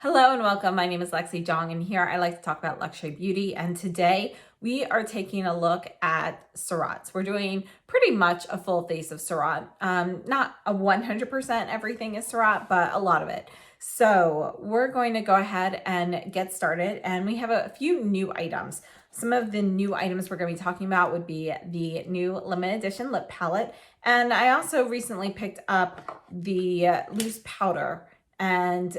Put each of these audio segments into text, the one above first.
Hello and welcome. My name is Lexi Jong, and here I like to talk about luxury beauty. And today we are taking a look at Surratt's. We're doing pretty much a full face of Surratt. Not a 100% everything is Surratt, but a lot of it. So we're going to go ahead and get started. And we have a few new items. Some of the new items we're going to be talking about would be the new limited edition lip palette. And I also recently picked up the loose powder. And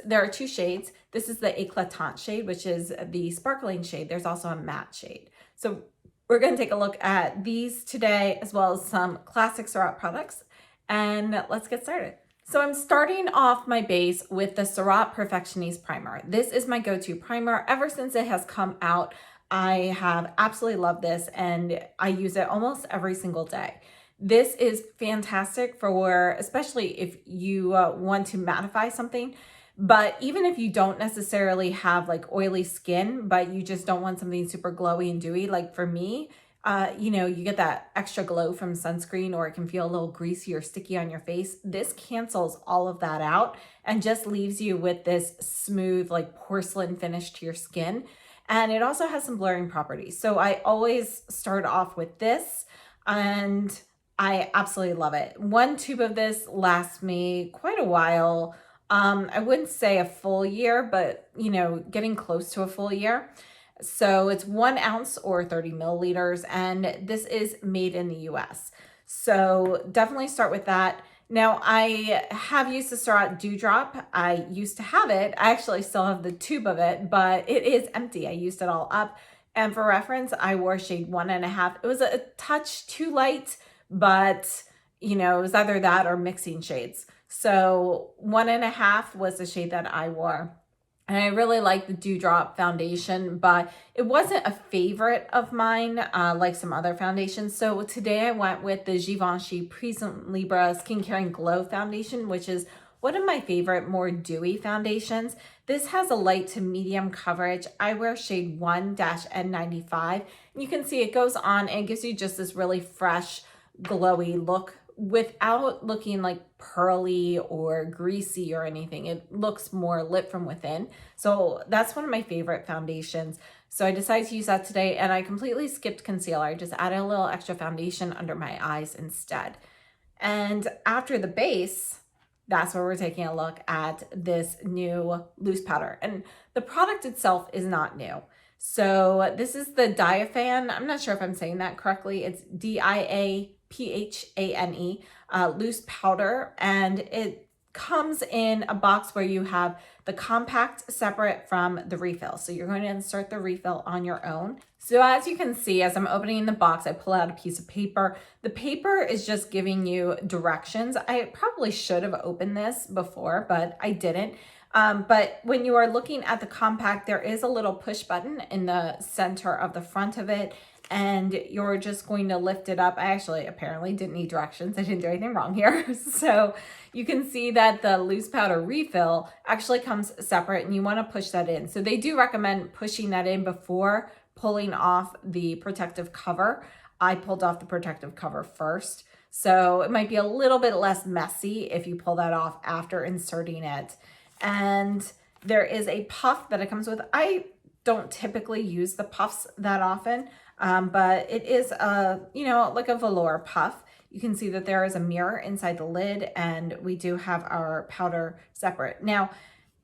there are two shades. This is the Eclatante shade, which is the sparkling shade. There's also a matte shade. So we're going to take a look at these today, as well as some classic Surratt products. And let's get started. So I'm starting off my base with the Surratt Perfectioniste Primer. This is my go-to primer. Ever since it has come out, I have absolutely loved this, and I use it almost every single day. This is fantastic for, especially if you want to mattify something, but even if you don't necessarily have like oily skin, but you just don't want something super glowy and dewy, like for me, you get that extra glow from sunscreen, or it can feel a little greasy or sticky on your face. This cancels all of that out and just leaves you with this smooth, like porcelain finish to your skin. And it also has some blurring properties. So I always start off with this, and I absolutely love it. One tube of this lasts me quite a while. I wouldn't say a full year, but getting close to a full year. So it's 1 ounce or 30 milliliters, and this is made in the US. So definitely start with that. Now, I have used the Surratt Dew Drop. I used to have it. I actually still have the tube of it, but it is empty. I used it all up. And for reference, I wore shade 1.5. It was a touch too light, but it was either that or mixing shades. So 1.5 was the shade that I wore. And I really like the Dewdrop foundation, but it wasn't a favorite of mine like some other foundations. So today I went with the Givenchy Prisme Libre Skincare and Glow foundation, which is one of my favorite, more dewy foundations. This has a light to medium coverage. I wear shade 1-N95. And you can see it goes on and it gives you just this really fresh, glowy look without looking like pearly or greasy or anything. It looks more lit from within. So that's one of my favorite foundations. So I decided to use that today, and I completely skipped concealer. I just added a little extra foundation under my eyes instead. And after the base, that's where we're taking a look at this new loose powder. And the product itself is not new. So this is the Diaphane. I'm not sure if I'm saying that correctly. It's Diaphane, loose powder. And it comes in a box where you have the compact separate from the refill. So you're going to insert the refill on your own. So as you can see, as I'm opening the box, I pull out a piece of paper. The paper is just giving you directions. I probably should have opened this before, but I didn't. But when you are looking at the compact, there is a little push button in the center of the front of it, and you're just going to lift it up. I actually apparently didn't need directions. I didn't do anything wrong here. So you can see that the loose powder refill actually comes separate, and you want to push that in. So they do recommend pushing that in before pulling off the protective cover. I pulled off the protective cover first. So it might be a little bit less messy if you pull that off after inserting it. And there is a puff that it comes with. I don't typically use the puffs that often, but it is like a velour puff. You can see that there is a mirror inside the lid, and we do have our powder separate. Now,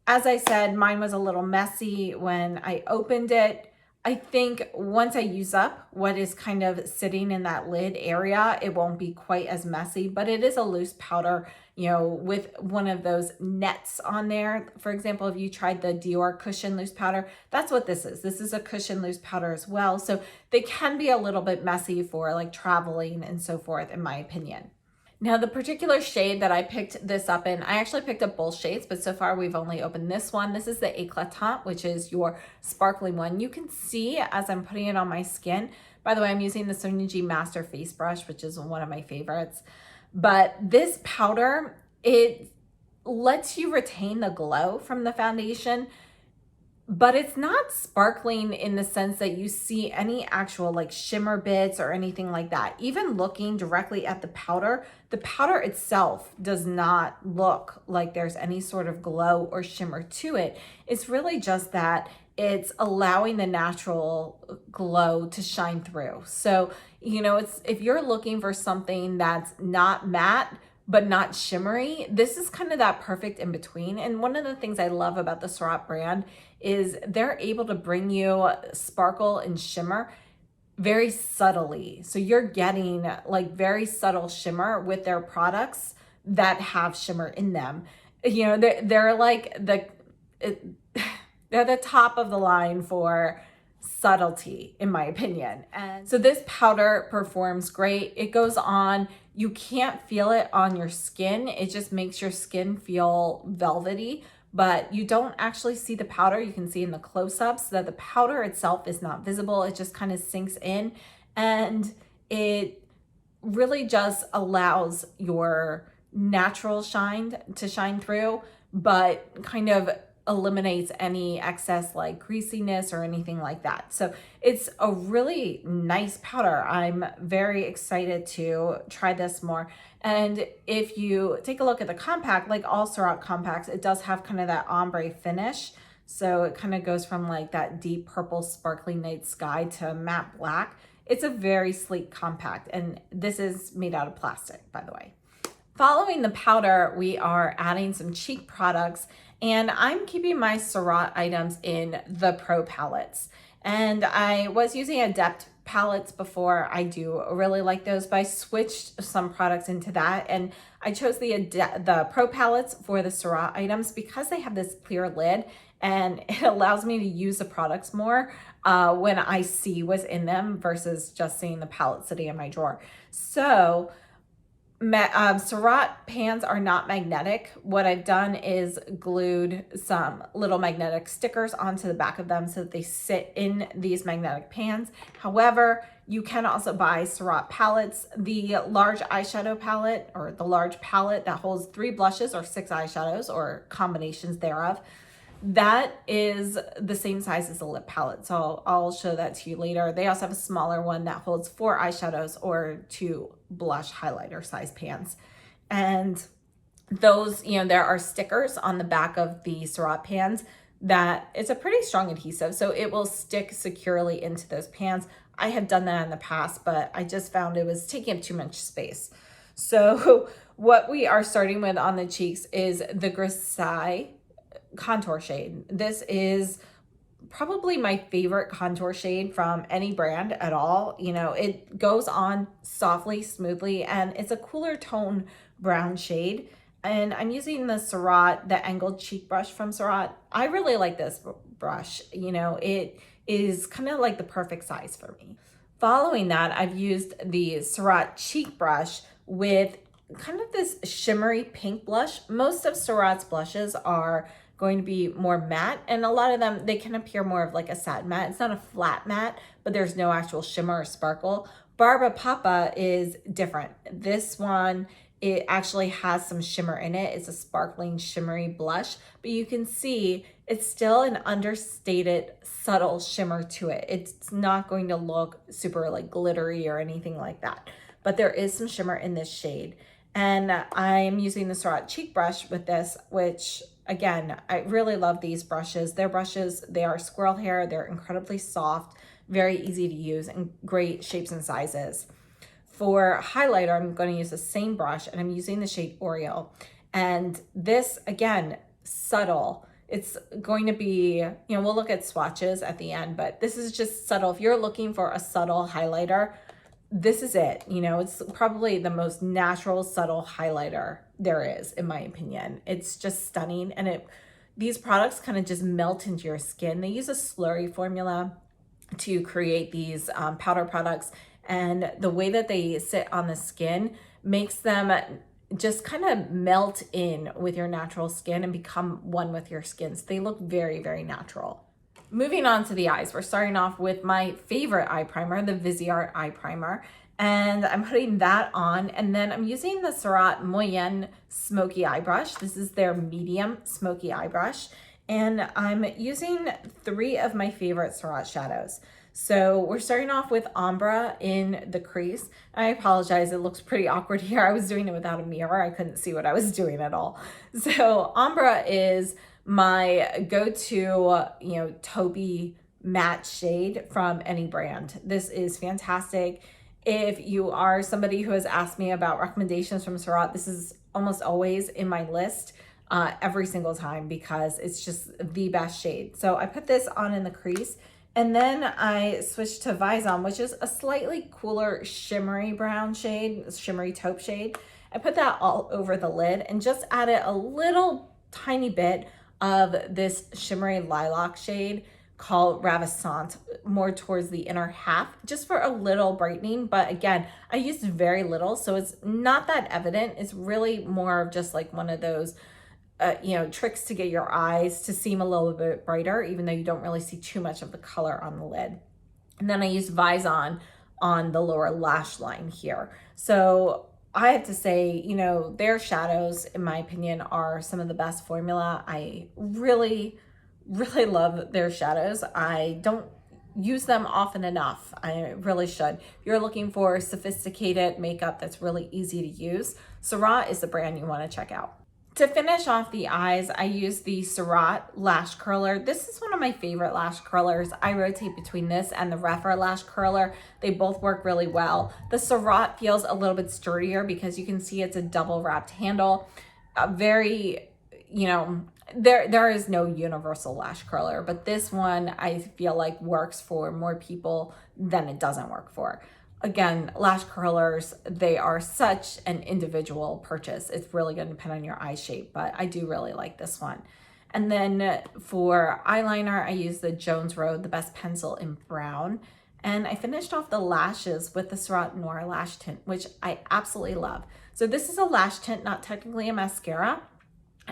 as I said, mine was a little messy when I opened it. I think once I use up what is kind of sitting in that lid area, it won't be quite as messy, but it is a loose powder, with one of those nets on there. For example, if you tried the Dior cushion loose powder, that's what this is. This is a cushion loose powder as well. So they can be a little bit messy for like traveling and so forth, in my opinion. Now, the particular shade that I picked this up in, I actually picked up both shades, but so far we've only opened this one. This is the Eclatante, which is your sparkling one. You can see as I'm putting it on my skin. By the way, I'm using the Sonicgy Master Face Brush, which is one of my favorites. But this powder, it lets you retain the glow from the foundation, but it's not sparkling in the sense that you see any actual like shimmer bits or anything like that. Even looking directly at the powder itself does not look like there's any sort of glow or shimmer to it. It's really just that it's allowing the natural glow to shine through. So, you know, it's, if you're looking for something that's not matte but not shimmery, this is kind of that perfect in between. And one of the things I love about the Surratt brand is they're able to bring you sparkle and shimmer very subtly. So you're getting like very subtle shimmer with their products that have shimmer in them. You know, they're like they're the top of the line for subtlety, in my opinion. And so this powder performs great. It goes on, you can't feel it on your skin. It just makes your skin feel velvety, but you don't actually see the powder. You can see in the close-ups that the powder itself is not visible. It just kind of sinks in, and it really just allows your natural shine to shine through, but kind of eliminates any excess like greasiness or anything like that. So it's a really nice powder. I'm very excited to try this more. And if you take a look at the compact, like all Surratt compacts, it does have kind of that ombre finish. So it kind of goes from like that deep purple sparkling night sky to matte black. It's a very sleek compact, and this is made out of plastic, by the way. Following the powder, we are adding some cheek products, and I'm keeping my Surratt items in the Pro palettes. And I was using Adept palettes before. I do really like those, but I switched some products into that, and I chose the Pro palettes for the Surratt items because they have this clear lid, and it allows me to use the products more when I see what's in them versus just seeing the palette sitting in my drawer. So Surratt pans are not magnetic. What I've done is glued some little magnetic stickers onto the back of them so that they sit in these magnetic pans. However, you can also buy Surratt palettes. The large eyeshadow palette, or the large palette that holds 3 blushes or 6 eyeshadows or combinations thereof, that is the same size as the lip palette. So I'll show that to you later. They also have a smaller one that holds 4 eyeshadows or 2 blush highlighter size pans. And those, you know, there are stickers on the back of the Surratt pans that it's a pretty strong adhesive, so it will stick securely into those pans. I have done that in the past, but I just found it was taking up too much space. So what we are starting with on the cheeks is the Givenchy contour shade. This is probably my favorite contour shade from any brand at all. You know, it goes on softly, smoothly, and it's a cooler tone brown shade. And I'm using the Surratt, the angled cheek brush from Surratt. I really like this brush. You know, it is kind of like the perfect size for me. Following that, I've used the Surratt cheek brush with kind of this shimmery pink blush. Most of Surratt's blushes are going to be more matte, and a lot of them, they can appear more of like a satin matte. It's not a flat matte, but there's no actual shimmer or sparkle. Barba Papa is different. This one, it actually has some shimmer in it. It's a sparkling shimmery blush, but you can see it's still an understated subtle shimmer to it. It's not going to look super like glittery or anything like that, but there is some shimmer in this shade. And I'm using the Surratt cheek brush with this, which again, I really love these brushes. Their brushes, they are squirrel hair. They're incredibly soft, very easy to use, and great shapes and sizes. For highlighter, I'm going to use the same brush, and I'm using the shade Oreo. And this, again, subtle. It's going to be, you know, we'll look at swatches at the end, but this is just subtle. If you're looking for a subtle highlighter, this is it. You know, it's probably the most natural, subtle highlighter there is, in my opinion. It's just stunning. And these products kind of just melt into your skin. They use a slurry formula to create these powder products. And the way that they sit on the skin makes them just kind of melt in with your natural skin and become one with your skin. So they look very, very natural. Moving on to the eyes, we're starting off with my favorite eye primer, the Viseart eye primer, and I'm putting that on, and then I'm using the Surratt Moyenne Smoky Eye Brush. This is their medium smoky eye brush, and I'm using 3 of my favorite Surratt shadows. So we're starting off with Ombre in the crease. I apologize, it looks pretty awkward here. I was doing it without a mirror. I couldn't see what I was doing at all. So Ombre is my go-to, taupey matte shade from any brand. This is fantastic. If you are somebody who has asked me about recommendations from Surratt, this is almost always in my list every single time because it's just the best shade. So I put this on in the crease, and then I switched to Vizon, which is a slightly cooler shimmery brown shade, shimmery taupe shade. I put that all over the lid and just added a little tiny bit of this shimmery lilac shade called Ravissant, more towards the inner half, just for a little brightening. But again, I used very little, so it's not that evident. It's really more of just like one of those tricks to get your eyes to seem a little bit brighter, even though you don't really see too much of the color on the lid. And then I used Vizon on the lower lash line here. So I have to say, their shadows, in my opinion, are some of the best formula. I really, really love their shadows. I don't use them often enough. I really should. If you're looking for sophisticated makeup that's really easy to use, Surratt is the brand you want to check out. To finish off the eyes, I use the Surratt lash curler. This is one of my favorite lash curlers. I rotate between this and the Rephr lash curler. They both work really well. The Surratt feels a little bit sturdier because you can see it's a double wrapped handle. Very, there is no universal lash curler, but this one I feel like works for more people than it doesn't work for. Again, lash curlers, they are such an individual purchase. It's really going to depend on your eye shape, but I do really like this one. And then for eyeliner, I use the Jones Road, the best pencil in brown. And I finished off the lashes with the Surratt Noir Lash Tint, which I absolutely love. So this is a lash tint, not technically a mascara.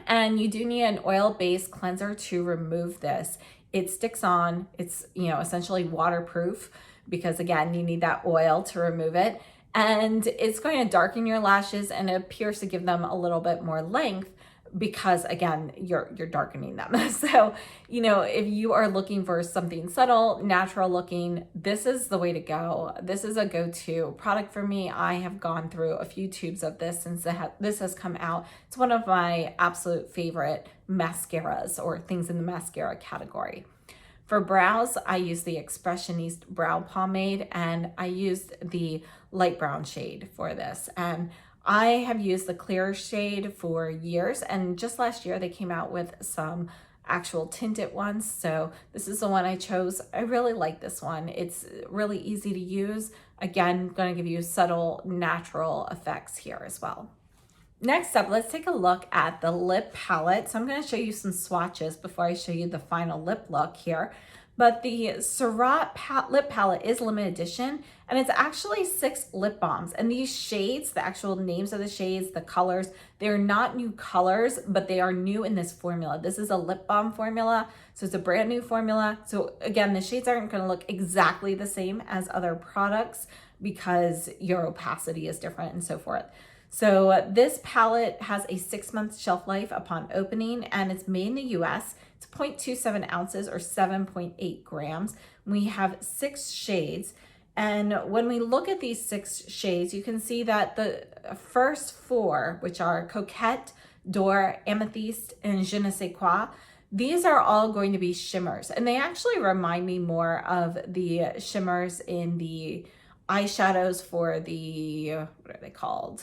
And you do need an oil-based cleanser to remove this. It sticks on, it's, essentially waterproof, because again, you need that oil to remove it. And it's going to darken your lashes, and it appears to give them a little bit more length because again, you're darkening them. So, if you are looking for something subtle, natural looking, this is the way to go. This is a go-to product for me. I have gone through a few tubes of this since this has come out. It's one of my absolute favorite mascaras, or things in the mascara category. For brows, I use the Expressioniste Brow Pomade, and I used the light brown shade for this. And I have used the clear shade for years, and just last year they came out with some actual tinted ones. So this is the one I chose. I really like this one. It's really easy to use. Again, going to give you subtle, natural effects here as well. Next up, let's take a look at the lip palette. So I'm going to show you some swatches before I show you the final lip look here. But the Surratt lip palette is limited edition, and it's actually 6 lip balms. And these shades, the actual names of the shades, the colors, they're not new colors, but they are new in this formula. This is a lip balm formula, so it's a brand new formula. So again, the shades aren't going to look exactly the same as other products because your opacity is different and so forth. So this palette has a 6-month shelf life upon opening, and it's made in the US. It's 0.27 ounces or 7.8 grams. We have 6 shades. And when we look at these 6 shades, you can see that the first 4, which are Coquette, D'Or, Amethyst, and Je ne sais quoi, these are all going to be shimmers. And they actually remind me more of the shimmers in the eyeshadows for the, what are they called?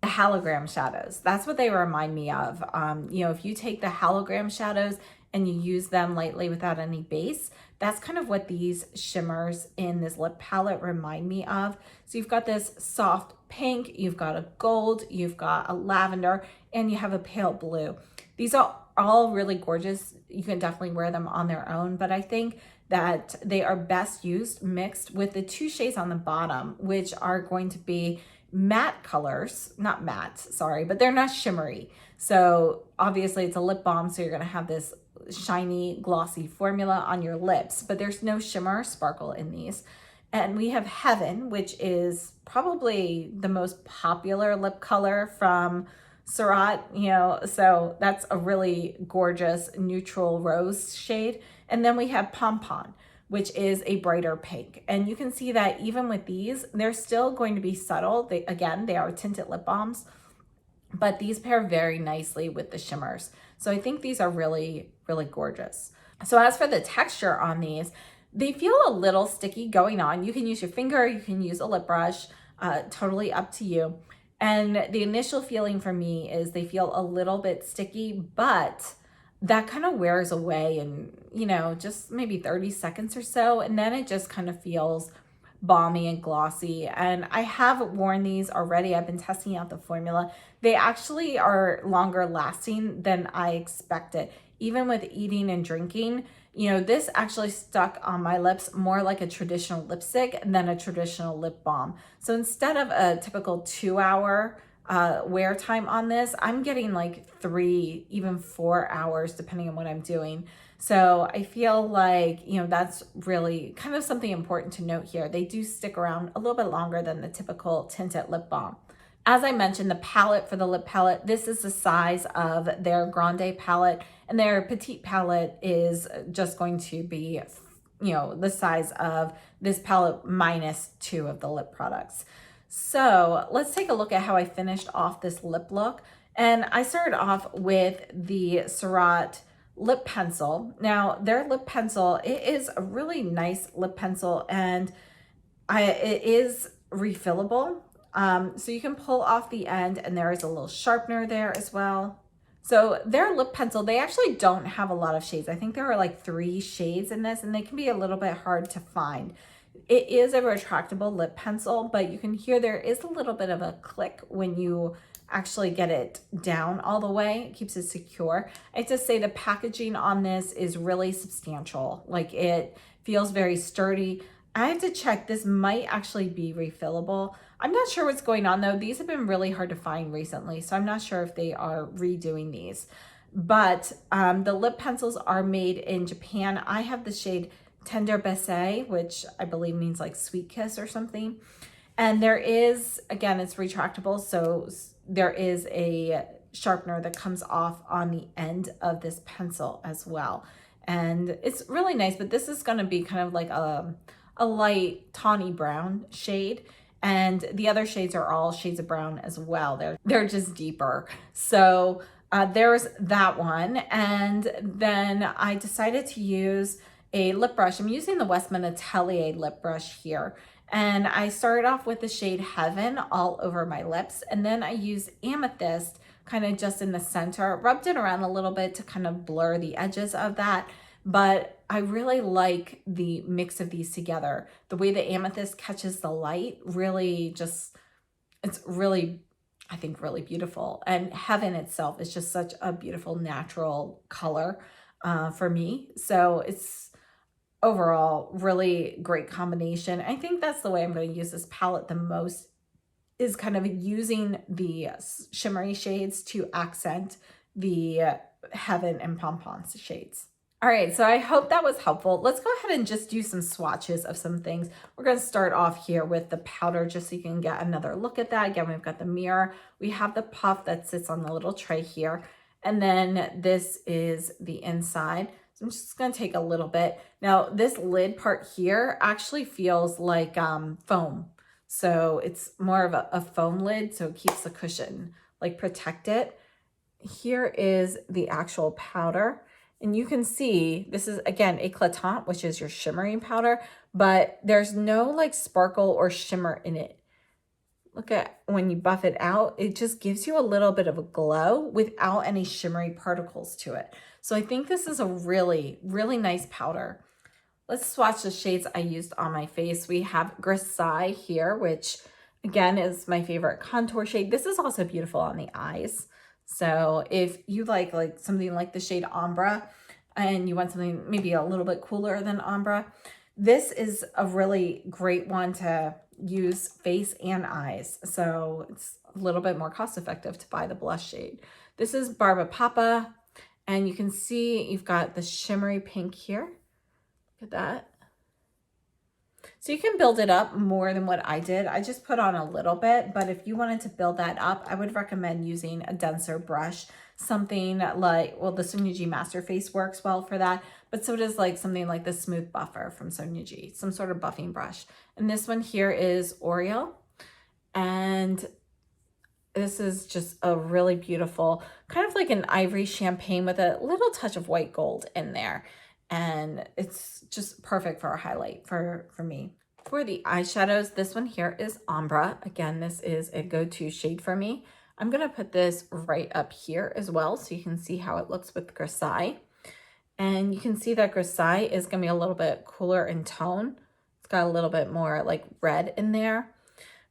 The hologram shadows. That's what they remind me of. If you take the hologram shadows and you use them lightly without any base, that's kind of what these shimmers in this lip palette remind me of. So you've got this soft pink, you've got a gold, you've got a lavender, and you have a pale blue. These are all really gorgeous. You can definitely wear them on their own, but I think that they are best used mixed with the 2 shades on the bottom, which are going to be matte colors, not matte, sorry, but they're not shimmery. So obviously it's a lip balm, so you're gonna have this shiny, glossy formula on your lips, but there's no shimmer or sparkle in these. And we have Heaven, which is probably the most popular lip color from Surratt, you know, so that's a really gorgeous neutral rose shade. And then we have Pompon, which is a brighter pink. And you can see that even with these, they're still going to be subtle. Again, they are tinted lip balms, but these pair very nicely with the shimmers. So I think these are really, really gorgeous. So as for the texture on these, they feel a little sticky going on. You can use your finger, you can use a lip brush, totally up to you. And the initial feeling for me is they feel a little bit sticky, but that kind of wears away in, you know, just maybe 30 seconds or so. And then it just kind of feels balmy and glossy. And I have worn these already. I've been testing out the formula. They actually are longer lasting than I expected. Even with eating and drinking, you know, this actually stuck on my lips more like a traditional lipstick than a traditional lip balm. So instead of a typical 2-hour wear time on this, I'm getting like 3, even 4 hours, depending on what I'm doing. So I feel like, you know, that's really kind of something important to note here. They do stick around a little bit longer than the typical tinted lip balm. As I mentioned, the palette for the lip palette, this is the size of their Grande palette, and their Petite palette is just going to be, you know, the size of this palette minus 2 of the lip products. So let's take a look at how I finished off this lip look. And I started off with the Surratt lip pencil. Now, their lip pencil, it is a really nice lip pencil, and it is refillable. So you can pull off the end, and there is a little sharpener there as well. So their lip pencil, they actually don't have a lot of shades. I think there are like 3 shades in this, and they can be a little bit hard to find. It is a retractable lip pencil, but you can hear there is a little bit of a click when you actually get it down all the way. It keeps it secure. I have to say the packaging on this is really substantial. Like, it feels very sturdy. I have to check, this might actually be refillable. I'm not sure what's going on though. These have been really hard to find recently, so I'm not sure if they are redoing these. But the lip pencils are made in Japan. I have the shade Tender Baiser, which I believe means like sweet kiss or something. And there is, again, it's retractable, so there is a sharpener that comes off on the end of this pencil as well. And it's really nice, but this is going to be kind of like a light tawny brown shade. And the other shades are all shades of brown as well. They're just deeper. So there's that one. And then I decided to use a lip brush. I'm using the Westman Atelier lip brush here. And I started off with the shade Heaven all over my lips. And then I used Amethyst kind of just in the center, rubbed it around a little bit to kind of blur the edges of that. But I really like the mix of these together. The way the Amethyst catches the light really just, it's really, I think, really beautiful. And Heaven itself is just such a beautiful natural color for me. So it's overall really great combination. I think that's the way I'm going to use this palette the most, is kind of using the shimmery shades to accent the Heaven and Pompon shades. All right, so I hope that was helpful. Let's go ahead and just do some swatches of some things. We're going to start off here with the powder just so you can get another look at that. Again, we've got the mirror. We have the puff that sits on the little tray here. And then this is the inside. So I'm just going to take a little bit. Now, this lid part here actually feels like foam. So it's more of a foam lid, so it keeps the cushion like protected. Here is the actual powder. And you can see this is, again, Eclatant, which is your shimmering powder, but there's no like sparkle or shimmer in it. Look at when you buff it out, it just gives you a little bit of a glow without any shimmery particles to it. So I think this is a really, really nice powder. Let's swatch the shades I used on my face. We have Grisaille here, which again is my favorite contour shade. This is also beautiful on the eyes. So if you like something like the shade Ombre and you want something maybe a little bit cooler than Ombre, this is a really great one to use face and eyes. So it's a little bit more cost effective to buy the blush shade. This is Barba Papa, and you can see you've got the shimmery pink here. Look at that. So you can build it up more than what I did. I just put on a little bit, but if you wanted to build that up, I would recommend using a denser brush. Something like, well, the Sunyu Master Face works well for that, but so does like something like the Smooth Buffer from Sunyu, some sort of buffing brush. And this one here is Oreo. And this is just a really beautiful, kind of like an ivory champagne with a little touch of white gold in there. And it's just perfect for a highlight for me. For the eyeshadows, this one here is Ombre. Again, this is a go-to shade for me. I'm gonna put this right up here as well so you can see how it looks with Grisaille. And you can see that Grisaille is gonna be a little bit cooler in tone. It's got a little bit more like red in there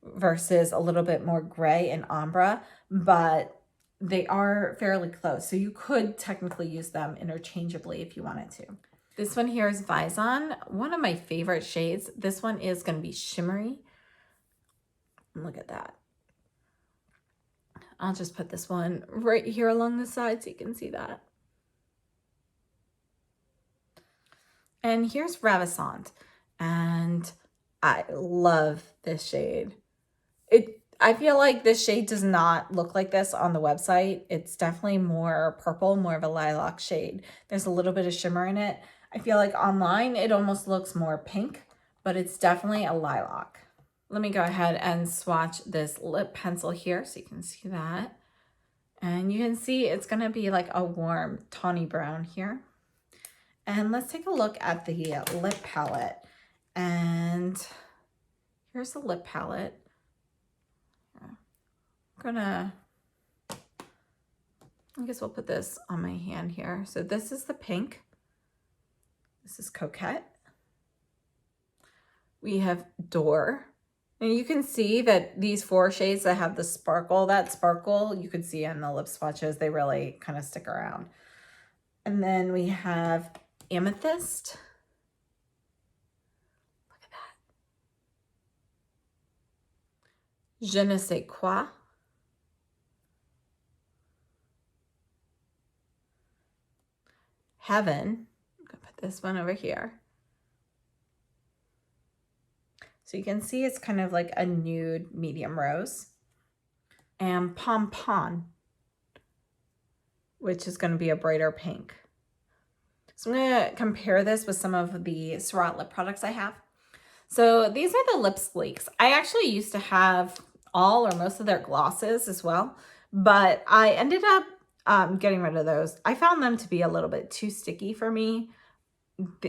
versus a little bit more gray in Ombre, but they are fairly close. So you could technically use them interchangeably if you wanted to. This one here is Vison, one of my favorite shades. This one is going to be shimmery. Look at that. I'll just put this one right here along the side so you can see that. And here's Ravissant, and I love this shade. I feel like this shade does not look like this on the website. It's definitely more purple, more of a lilac shade. There's a little bit of shimmer in it. I feel like online it almost looks more pink, but it's definitely a lilac. Let me go ahead and swatch this lip pencil here so you can see that. And you can see it's gonna be like a warm tawny brown here. And let's take a look at the lip palette. And here's the lip palette. I guess we'll put this on my hand here. So this is the pink. This is Coquette. We have Door. And you can see that these 4 shades that have the sparkle, that sparkle you could see in the lip swatches, they really kind of stick around. And then we have Amethyst. Look at that. Je ne sais quoi. Heaven. I'm gonna put this one over here. So you can see it's kind of like a nude medium rose. And Pompon, which is going to be a brighter pink. So I'm going to compare this with some of the Surratt lip products I have. So these are the lip sleeks. I actually used to have all or most of their glosses as well, but I ended up getting rid of those. I found them to be a little bit too sticky for me.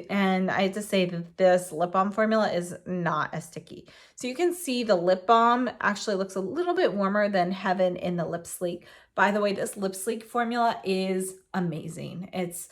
And I have to say that this lip balm formula is not as sticky. So you can see the lip balm actually looks a little bit warmer than Heaven in the lip sleek. By the way, this lip sleek formula is amazing. It's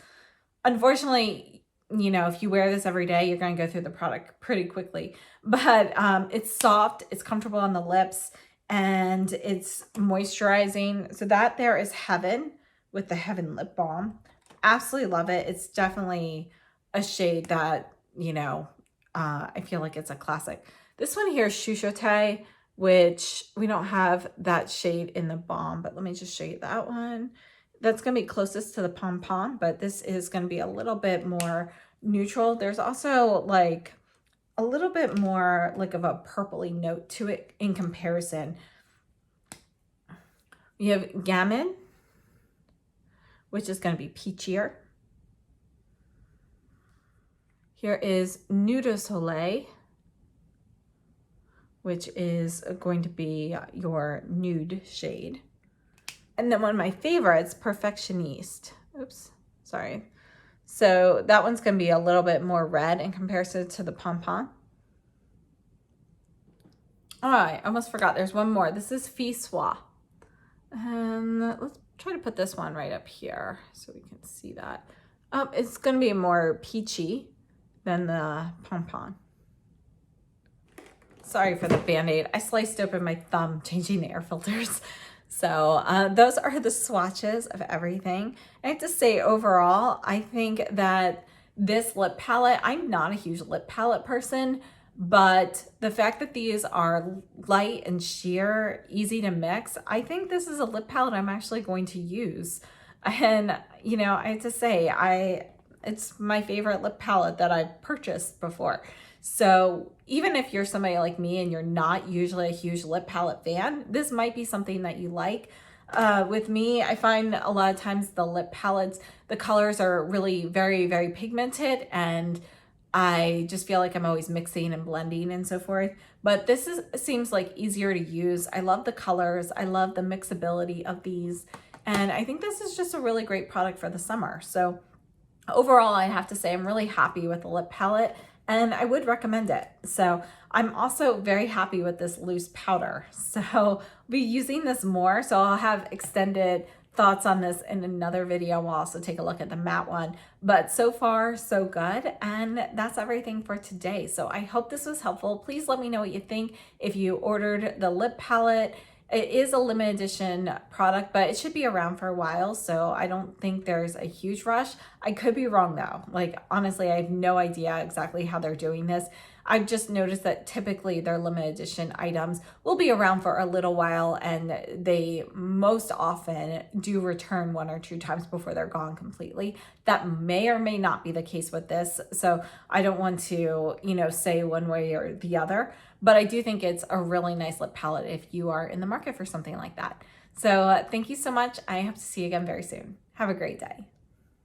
unfortunately, you know, if you wear this every day, you're going to go through the product pretty quickly. But it's soft, it's comfortable on the lips, and it's moisturizing. So that there is Heaven with the Heaven lip balm. Absolutely love it. It's definitely a shade that, you know, I feel like it's a classic. This one here is Chantecaille, which we don't have that shade in the balm, but let me just show you that one. That's going to be closest to the Pom Pom, but this is going to be a little bit more neutral. There's also like a little bit more like of a purpley note to it in comparison. We have Gammon, which is going to be peachier. Here is Nude au Soleil, which is going to be your nude shade. And then one of my favorites, Perfectioniste. Oops, sorry. So that one's going to be a little bit more red in comparison to the Pom Pom. Oh, I almost forgot. There's one more. This is Fille Soie. And let's try to put this one right up here so we can see that. It's going to be more peachy than the Pom Pom. Sorry for the Band-Aid. I sliced open my thumb changing the air filters. So those are the swatches of everything. I have to say overall, I think that this lip palette, I'm not a huge lip palette person, but the fact that these are light and sheer, easy to mix, I think this is a lip palette I'm actually going to use. And, you know, I have to say, it's my favorite lip palette that I've purchased before. So even if you're somebody like me and you're not usually a huge lip palette fan, this might be something that you like. With me, I find a lot of times the lip palettes, the colors are really very, very pigmented, and I just feel like I'm always mixing and blending and so forth. But seems like easier to use. I love the colors. I love the mixability of these. And I think this is just a really great product for the summer. So overall, I have to say I'm really happy with the lip palette and I would recommend it. So I'm also very happy with this loose powder. So I'll be using this more. So I'll have extended thoughts on this in another video. We'll also take a look at the matte one. But so far, so good. And that's everything for today. So I hope this was helpful. Please let me know what you think. If you ordered the lip palette, it is a limited edition product, but it should be around for a while, so I don't think there's a huge rush. I could be wrong though. Like, honestly, I have no idea exactly how they're doing this. I've just noticed that typically their limited edition items will be around for a little while, and they most often do return 1 or 2 times before they're gone completely. That may or may not be the case with this, so I don't want to, say one way or the other. But I do think it's a really nice lip palette if you are in the market for something like that. So thank you so much. I hope to see you again very soon. Have a great day.